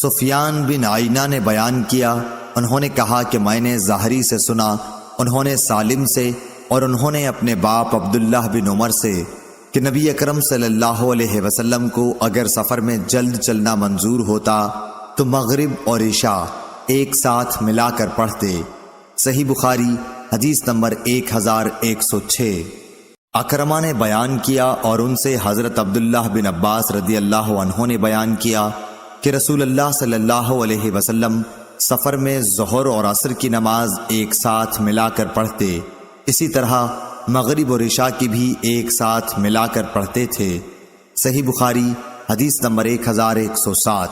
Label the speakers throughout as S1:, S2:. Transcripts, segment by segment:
S1: سفیان بن عینہ نے بیان کیا، انہوں نے کہا کہ میں نے زہری سے سنا، انہوں نے سالم سے، اور انہوں نے اپنے باپ عبداللہ بن عمر سے کہ نبی اکرم صلی اللہ علیہ وسلم کو اگر سفر میں جلد چلنا منظور ہوتا تو مغرب اور عشاء ایک ساتھ ملا کر پڑھتے۔ صحیح بخاری حدیث نمبر 1106۔ اکرمہ نے بیان کیا اور ان سے حضرت عبداللہ بن عباس رضی اللہ عنہ نے بیان کیا کہ رسول اللہ صلی اللہ علیہ وسلم سفر میں ظہر اور عصر کی نماز ایک ساتھ ملا کر پڑھتے، اسی طرح مغرب اور عشاء کی بھی ایک ساتھ ملا کر پڑھتے تھے۔ صحیح بخاری حدیث نمبر 1107۔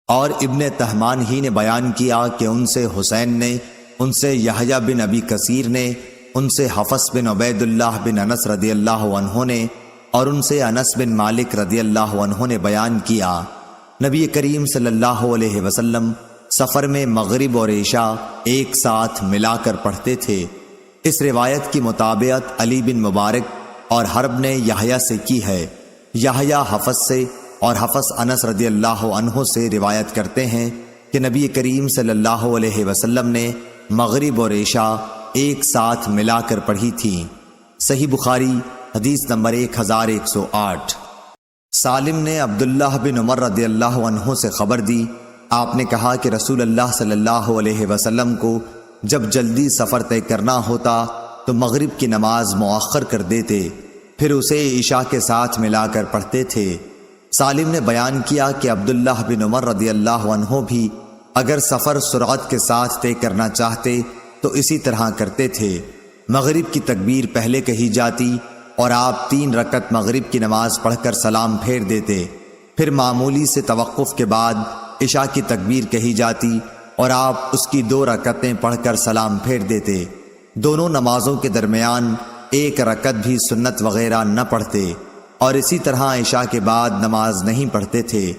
S1: اور ابن تہمان ہی نے بیان کیا کہ ان سے حسین نے، ان سے یحییٰ بن ابی کثیر نے، ان سے حفص بن عبید اللہ بن انس رضی اللہ عنہ نے، اور ان سے انس بن مالک رضی اللہ عنہ نے بیان کیا، نبی کریم صلی اللہ علیہ وسلم سفر میں مغرب اور عشاء ایک ساتھ ملا کر پڑھتے تھے۔ اس روایت کی مطابقت علی بن مبارک اور حرب نے یحییٰ سے کی ہے۔ یحییٰ حفص سے اور حفص انس رضی اللہ عنہ سے روایت کرتے ہیں کہ نبی کریم صلی اللہ علیہ وسلم نے مغرب اور عشاء ایک ساتھ ملا کر پڑھی تھی۔ صحیح بخاری حدیث نمبر 1108۔ سالم نے عبداللہ بن عمر رضی اللہ عنہ سے خبر دی، آپ نے کہا کہ رسول اللہ صلی اللہ علیہ وسلم کو جب جلدی سفر طے کرنا ہوتا تو مغرب کی نماز مؤخر کر دیتے، پھر اسے عشاء کے ساتھ ملا کر پڑھتے تھے۔ سالم نے بیان کیا کہ عبداللہ بن عمر رضی اللہ عنہ بھی اگر سفر سرعت کے ساتھ طے کرنا چاہتے تو اسی طرح کرتے تھے۔ مغرب کی تکبیر پہلے کہی جاتی اور آپ 3 رکعت مغرب کی نماز پڑھ کر سلام پھیر دیتے، پھر معمولی سے توقف کے بعد عشاء کی تکبیر کہی جاتی اور آپ اس کی 2 رکعتیں پڑھ کر سلام پھیر دیتے۔ دونوں نمازوں کے درمیان 1 رکعت بھی سنت وغیرہ نہ پڑھتے، اور اسی طرح عشاء کے بعد نماز نہیں پڑھتے تھے،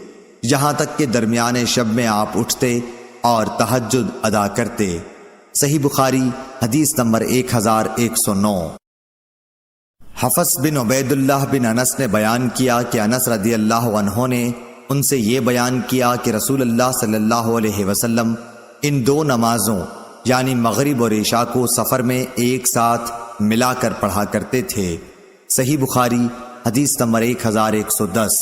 S1: یہاں تک کہ درمیان شب میں آپ اٹھتے اور تہجد ادا کرتے۔ صحیح بخاری حدیث نمبر 1109۔ حفص بن عبید اللہ بن انس نے بیان کیا کہ انس رضی اللہ عنہ نے ان سے یہ بیان کیا کہ رسول اللہ صلی اللہ علیہ وسلم ان 2 نمازوں یعنی مغرب اور عشاء کو سفر میں ایک ساتھ ملا کر پڑھا کرتے تھے۔ صحیح بخاری حدیث نمبر 1110۔